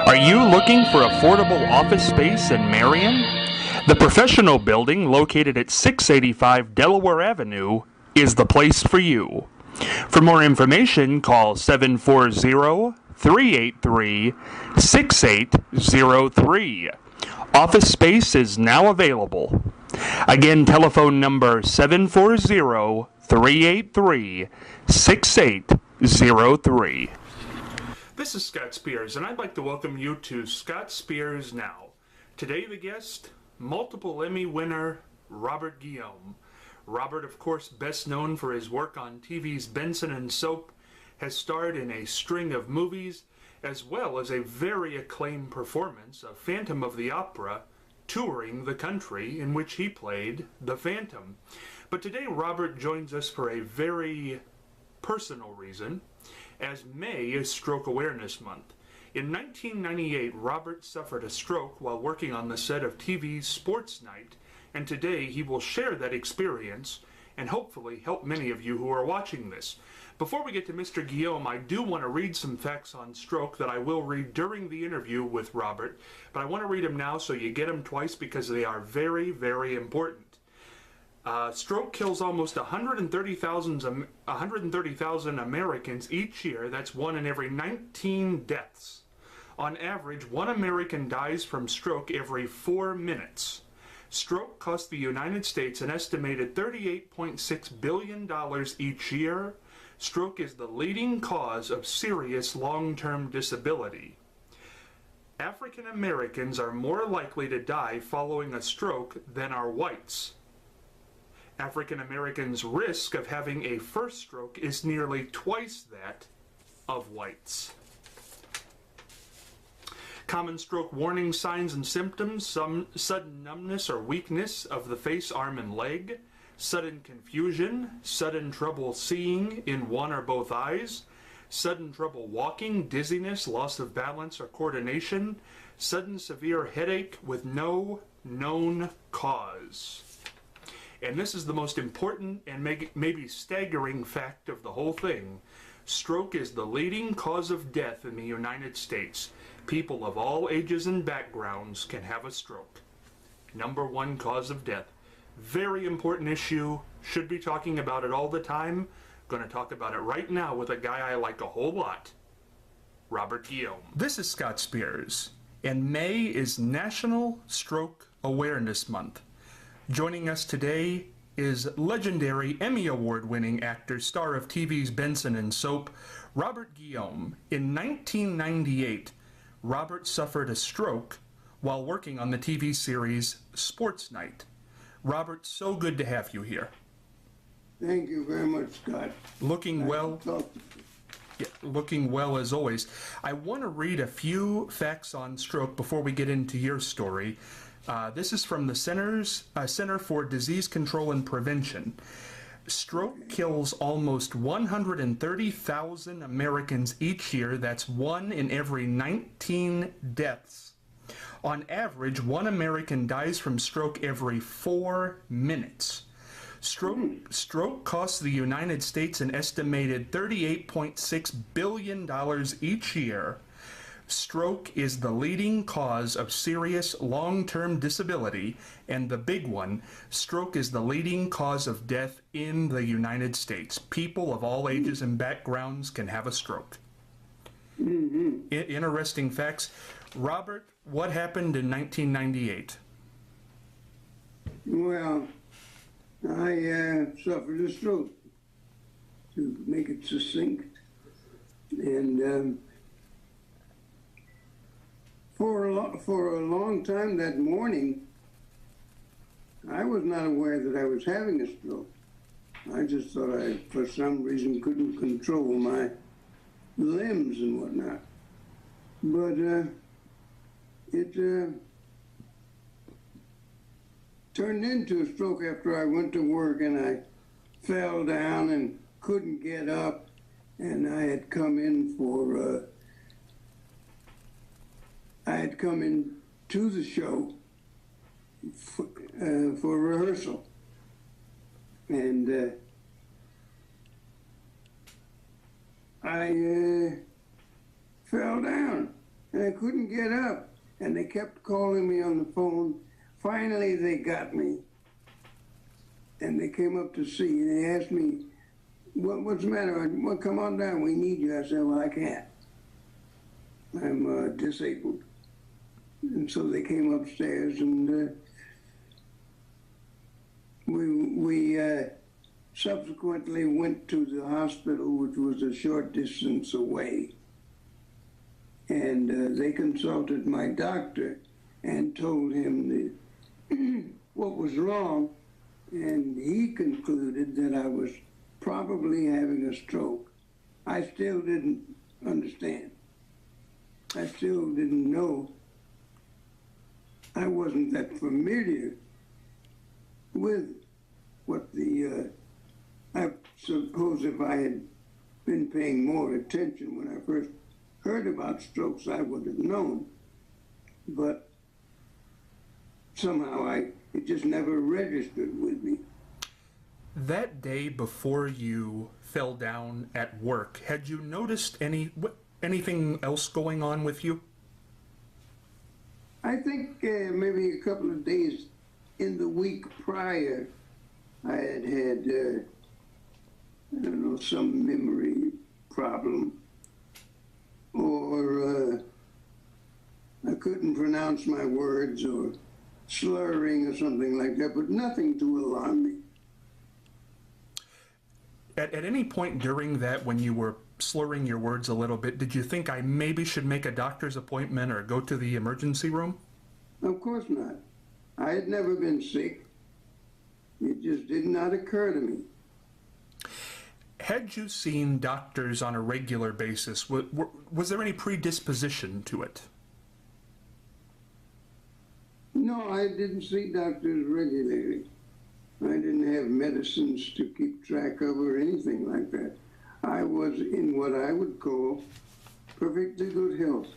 Are you looking for affordable office space in Marion? The professional building located at 685 Delaware Avenue is the place for you. For more information, call 740-383-6803. Office space is now available. Again, telephone number 740-383-6803. This is Scott Spears, and I'd like to welcome you to Scott Spears Now. Today the guest, multiple Emmy winner, Robert Guillaume. Robert, of course, best known for his work on TV's Benson and Soap, has starred in a string of movies, as well as a very acclaimed performance of Phantom of the Opera, touring the country, in which he played the Phantom. But today Robert joins us for a very personal reason, as May is Stroke Awareness Month. In 1998, Robert suffered a stroke while working on the set of TV's Sports Night, and today he will share that experience and hopefully help many of you who are watching this. Before we get to Mr. Guillaume, I do want to read some facts on stroke that I will read during the interview with Robert, but I want to read them now so you get them twice because they are very, very important. Stroke kills almost 130,000 Americans each year. That's 1 in every 19 deaths. On average, 1 American dies from stroke every 4 minutes. Stroke costs the United States an estimated $38.6 billion each year. Stroke is the leading cause of serious long-term disability. African Americans are more likely to die following a stroke than are whites. African Americans' risk of having a first stroke is nearly twice that of whites. Common stroke warning signs and symptoms: some sudden numbness or weakness of the face, arm, and leg, sudden confusion, sudden trouble seeing in one or both eyes, sudden trouble walking, dizziness, loss of balance or coordination, sudden severe headache with no known cause. And this is the most important and maybe staggering fact of the whole thing. Stroke is the leading cause of death in the United States. People of all ages and backgrounds can have a stroke. #1 cause of death. Very important issue. Should be talking about it all the time. Going to talk about it right now with a guy I like a whole lot, Robert Guillaume. This is Scott Spears, and May is National Stroke Awareness Month. Joining us today is legendary Emmy Award-winning actor, star of TV's Benson and Soap, Robert Guillaume. In 1998, Robert suffered a stroke while working on the TV series Sports Night. Robert, so good to have you here. Thank you very much, Scott. Looking well. Yeah, looking well as always. I want to read a few facts on stroke before we get into your story. This is from the Center for Disease Control and Prevention. Stroke kills almost 130,000 Americans each year. That's 1 in every 19 deaths. On average, 1 American dies from stroke every 4 minutes. Stroke costs the United States an estimated $38.6 billion each year. Stroke is the leading cause of serious long-term disability, and the big one, stroke is the leading cause of death in the United States. People of all ages and backgrounds can have a stroke. Interesting facts. Robert, what happened in 1998? Well, I suffered a stroke, to make it succinct, and for a long time that morning, I was not aware that I was having a stroke. I just thought I, for some reason, couldn't control my limbs and whatnot. But it turned into a stroke after I went to work and I fell down and couldn't get up, and I had come in to the show for rehearsal, and I fell down and I couldn't get up. And they kept calling me on the phone. Finally, they got me. And they came up to see, and they asked me, what's the matter? Well, come on down, we need you. I said, well, I can't. I'm disabled. And so they came upstairs, and we subsequently went to the hospital, which was a short distance away. And they consulted my doctor and told him what was wrong, and he concluded that I was probably having a stroke. I still didn't understand. I still didn't know. I wasn't that familiar with what I suppose if I had been paying more attention when I first heard about strokes, I would have known. But somehow it just never registered with me. That day before you fell down at work, had you noticed anything else going on with you? I think maybe a couple of days in the week prior, I had I don't know, some memory problem, or I couldn't pronounce my words, or slurring or something like that, but nothing to alarm me. At any point during that, when you were slurring your words a little bit, did you think I maybe should make a doctor's appointment or go to the emergency room? Of course not. I had never been sick. It just did not occur to me. Had you seen doctors on a regular basis? Was there any predisposition to it? No, I didn't see doctors regularly. I didn't have medicines to keep track of or anything like that. I was in what I would call perfectly good health.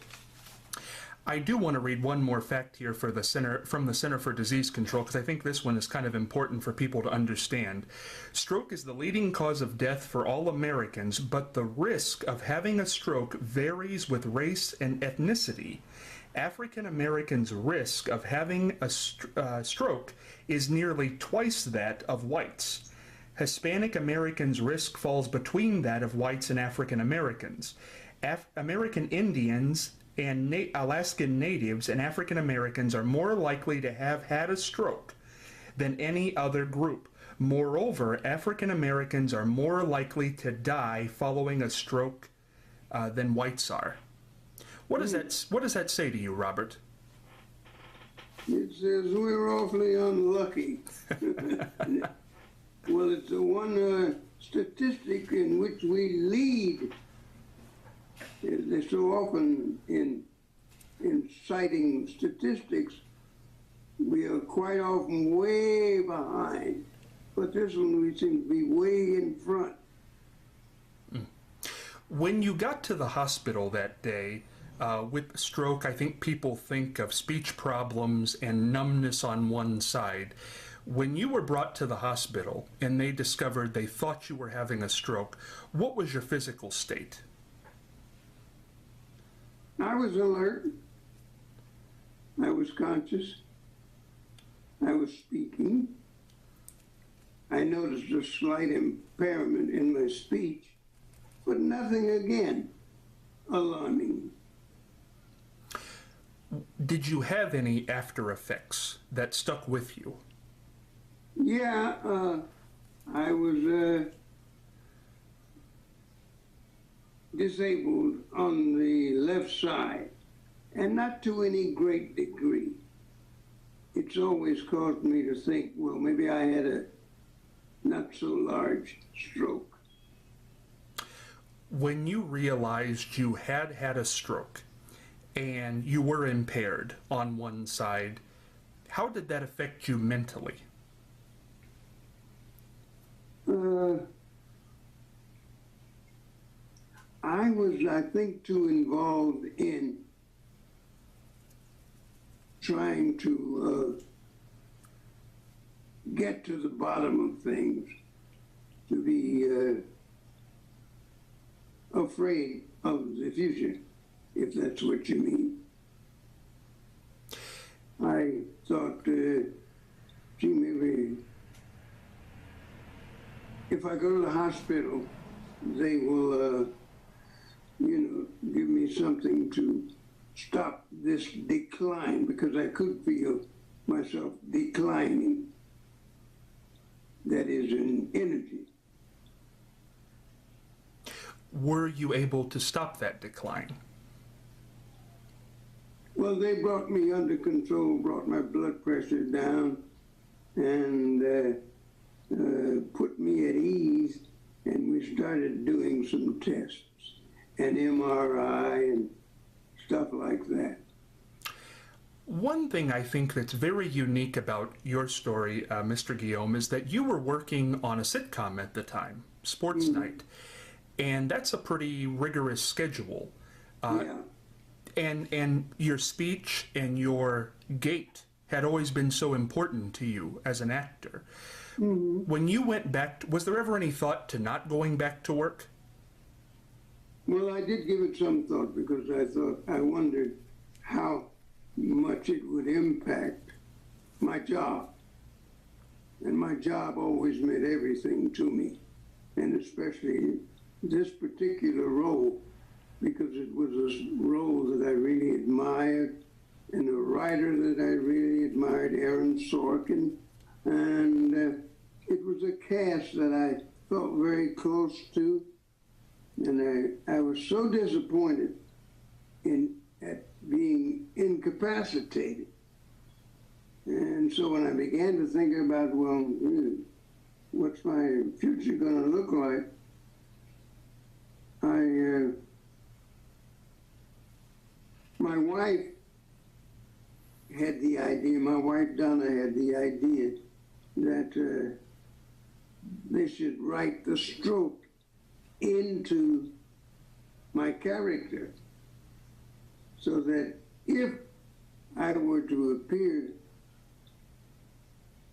I do want to read one more fact here from the Center for Disease Control, because I think this one is kind of important for people to understand. Stroke is the leading cause of death for all Americans, but the risk of having a stroke varies with race and ethnicity. African Americans' risk of having a stroke is nearly twice that of whites. Hispanic Americans' risk falls between that of whites and African Americans. American Indians and Alaskan Natives and African Americans are more likely to have had a stroke than any other group. Moreover, African Americans are more likely to die following a stroke than whites are. What does that say to you, Robert? It says we're awfully unlucky. Well, it's the one statistic in which we lead. They're so often in citing statistics, we are quite often way behind. But this one we seem to be way in front. When you got to the hospital that day, with stroke, I think people think of speech problems and numbness on one side. When you were brought to the hospital and they discovered they thought you were having a stroke, what was your physical state? I was alert. I was conscious. I was speaking. I noticed a slight impairment in my speech, but nothing again alarming. Did you have any after effects that stuck with you? Yeah, I was disabled on the left side, and not to any great degree. It's always caused me to think, well, maybe I had a not so large stroke. When you realized you had had a stroke and you were impaired on one side, how did that affect you mentally? I was, I think, too involved in trying to get to the bottom of things, to be afraid of the future. if that's what you mean. I thought, gee, maybe if I go to the hospital, they will, give me something to stop this decline, because I could feel myself declining, that is, in energy. Were you able to stop that decline? Well, they brought me under control, brought my blood pressure down, and put me at ease, and we started doing some tests, an MRI and stuff like that. One thing I think that's very unique about your story, Mr. Guillaume, is that you were working on a sitcom at the time, Sports Night, and that's a pretty rigorous schedule. Yeah. And your speech and your gait had always been so important to you as an actor. When you went back, was there ever any thought to not going back to work? Well, I did give it some thought, because I wondered how much it would impact my job. And my job always meant everything to me, and especially this particular role, because it was a role that I really admired, and a writer that I really admired, Aaron Sorkin, and it was a cast that I felt very close to, and I was so disappointed at being incapacitated. And so when I began to think about, well, what's my future going to look like, my wife had the idea, my wife Donna had the idea that they should write the stroke into my character, so that if I were to appear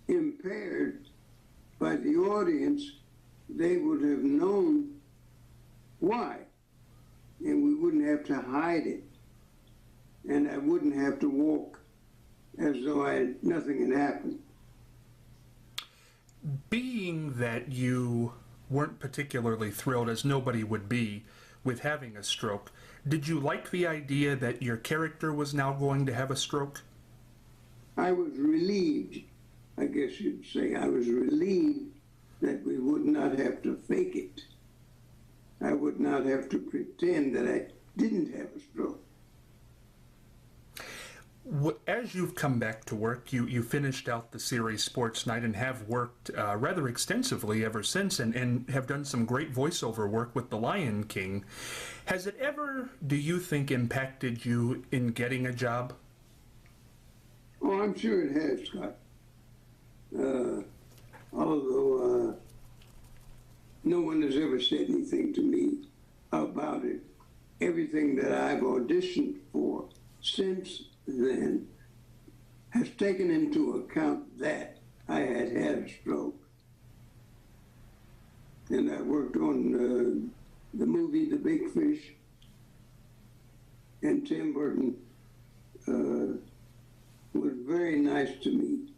impaired by the audience, they would have known why, and we wouldn't have to hide it, and I wouldn't have to walk as though nothing had happened. Being that you weren't particularly thrilled, as nobody would be, with having a stroke, did you like the idea that your character was now going to have a stroke? I was relieved, I guess you'd say. I was relieved that we would not have to fake it. I would not have to pretend that I didn't have a stroke. As you've come back to work, you finished out the series Sports Night and have worked rather extensively ever since, and have done some great voiceover work with The Lion King. Has it ever, do you think, impacted you in getting a job? Oh, I'm sure it has, Scott. Although no one has ever said anything to me about it. Everything that I've auditioned for since then has taken into account that I had had a stroke. And I worked on the movie The Big Fish, and Tim Burton was very nice to me.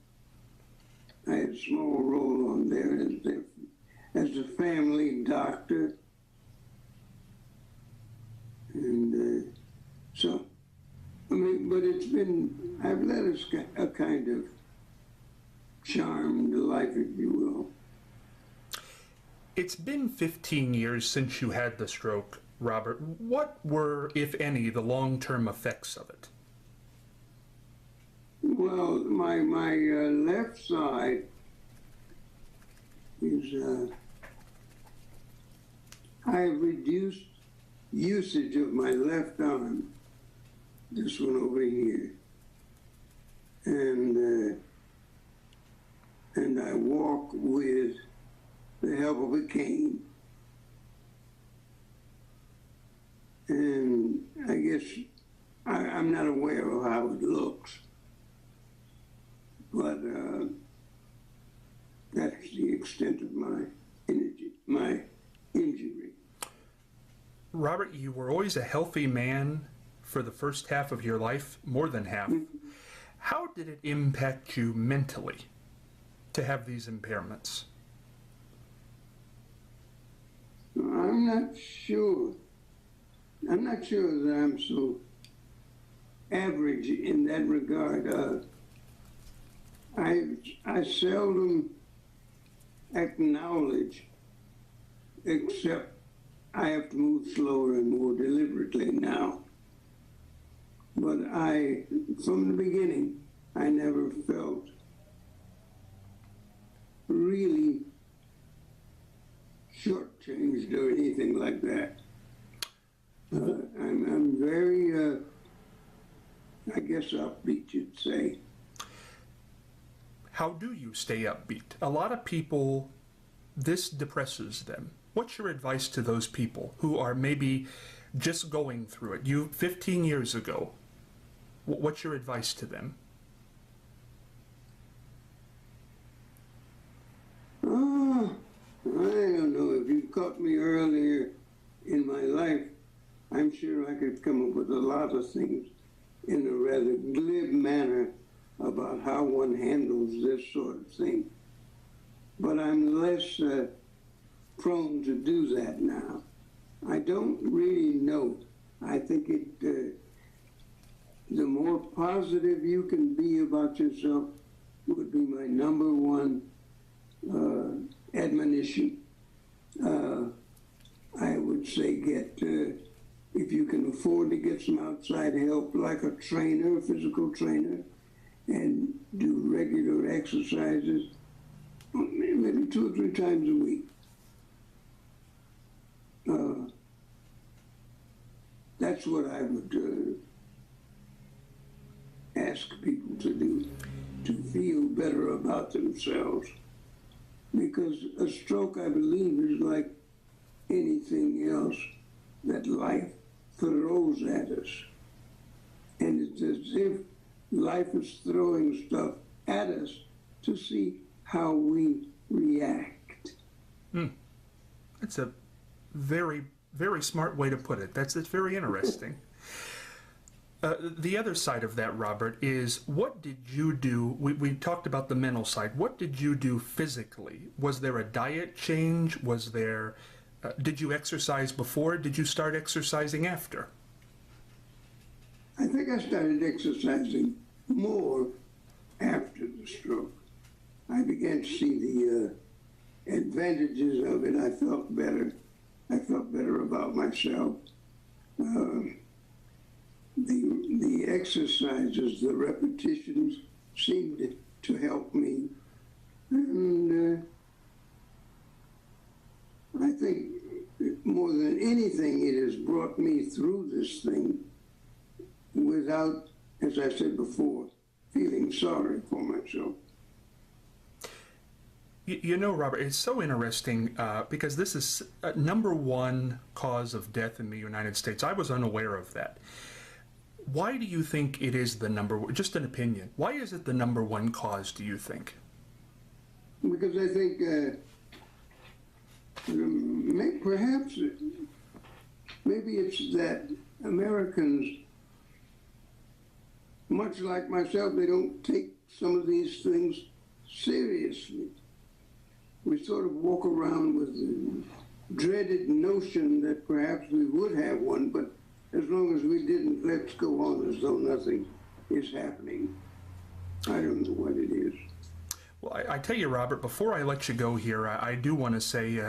I had a small role on there as a family doctor. And so, I mean, but I've led a kind of charmed life, if you will. It's been 15 years since you had the stroke, Robert. What were, if any, the long-term effects of it? Well, my left side is, I have reduced usage of my left arm, this one over here, and I walk with the help of a cane. And I guess I'm not aware of how it looks, but that's the extent of my injury. Robert, you were always a healthy man, for the first half of your life, more than half. How did it impact you mentally to have these impairments? I'm not sure. I'm not sure that I'm so average in that regard. I seldom acknowledge, except I have to move slower and more deliberately now. But from the beginning, I never felt really shortchanged or anything like that. I'm very, I guess, upbeat, you'd say. How do you stay upbeat? A lot of people, this depresses them. What's your advice to those people who are maybe just going through it? 15 years ago, what's your advice to them? I don't know. If you caught me earlier in my life, I'm sure I could come up with a lot of things in a rather glib manner about how one handles this sort of thing. But I'm less prone to do that now. I don't really know. I think the more positive you can be about yourself would be my number one admonition. I would say if you can afford to get some outside help, like a trainer, a physical trainer, and do regular exercises, maybe 2 or 3 times a week. That's what I would ask people to do, to feel better about themselves. Because a stroke, I believe, is like anything else that life throws at us. And it's as if life is throwing stuff at us to see how we react. That's a very, very smart way to put it. It's very interesting. The other side of that, Robert, is what did you do? We talked about the mental side. What did you do physically? Was there a diet change? Was there, did you exercise before? Did you start exercising after? I think I started exercising more after the stroke. I began to see the advantages of it. I felt better. I felt better about myself. The exercises, the repetitions seemed to help me. And I think more than anything, it has brought me through this thing without, as I said before, feeling sorry for myself. You know, Robert, it's so interesting because this is number one cause of death in the United States. I was unaware of that. Why do you think it is the number one, just an opinion, why is it the number one cause, do you think? Because I think perhaps maybe it's that Americans, much like myself, they don't take some of these things seriously. We sort of walk around with the dreaded notion that perhaps we would have one, but as long as we didn't, let's go on as though nothing is happening. I don't know what it is. Well, I tell you, Robert, before I let you go here, I do want to say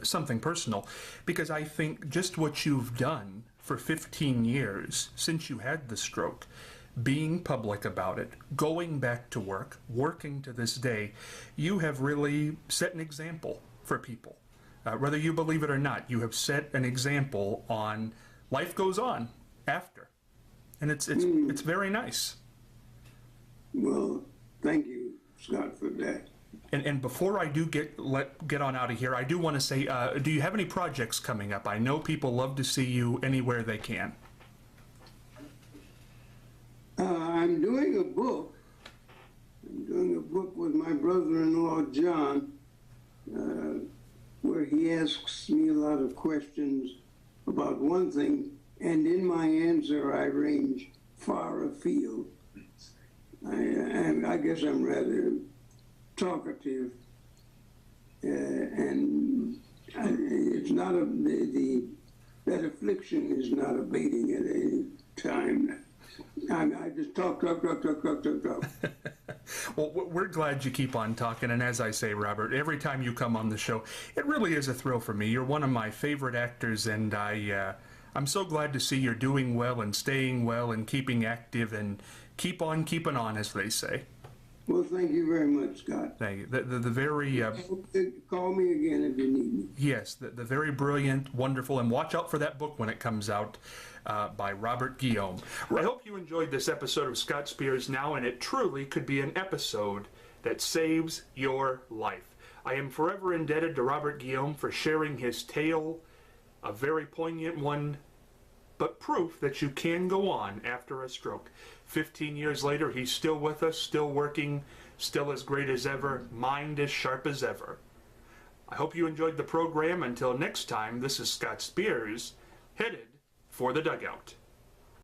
something personal, because I think just what you've done for 15 years since you had the stroke, being public about it, going back to work, working to this day, you have really set an example for people. Whether you believe it or not, you have set an example on life goes on after. And it's very nice. Well, thank you, Scott, for that. And before I do get on out of here, I do want to say, do you have any projects coming up? I know people love to see you anywhere they can. I'm doing a book. I'm doing a book with my brother-in-law, John, where he asks me a lot of questions about one thing and in my answer I range far afield. I guess I'm rather talkative, and it's not that affliction is not abating at any time. I just talk. Well, we're glad you keep on talking, and as I say, Robert, every time you come on the show, it really is a thrill for me. You're one of my favorite actors, and I'm so glad to see you're doing well and staying well and keeping active and keep on keeping on, as they say. Well, thank you very much, Scott. Thank you. The very... Call me again if you need me. Yes, the very brilliant, wonderful, and watch out for that book when it comes out by Robert Guillaume. I hope you enjoyed this episode of Scott Spears Now, and it truly could be an episode that saves your life. I am forever indebted to Robert Guillaume for sharing his tale, a very poignant one, but proof that you can go on after a stroke. 15 years later, he's still with us, still working, still as great as ever, mind as sharp as ever. I hope you enjoyed the program. Until next time, this is Scott Spears, headed for the dugout.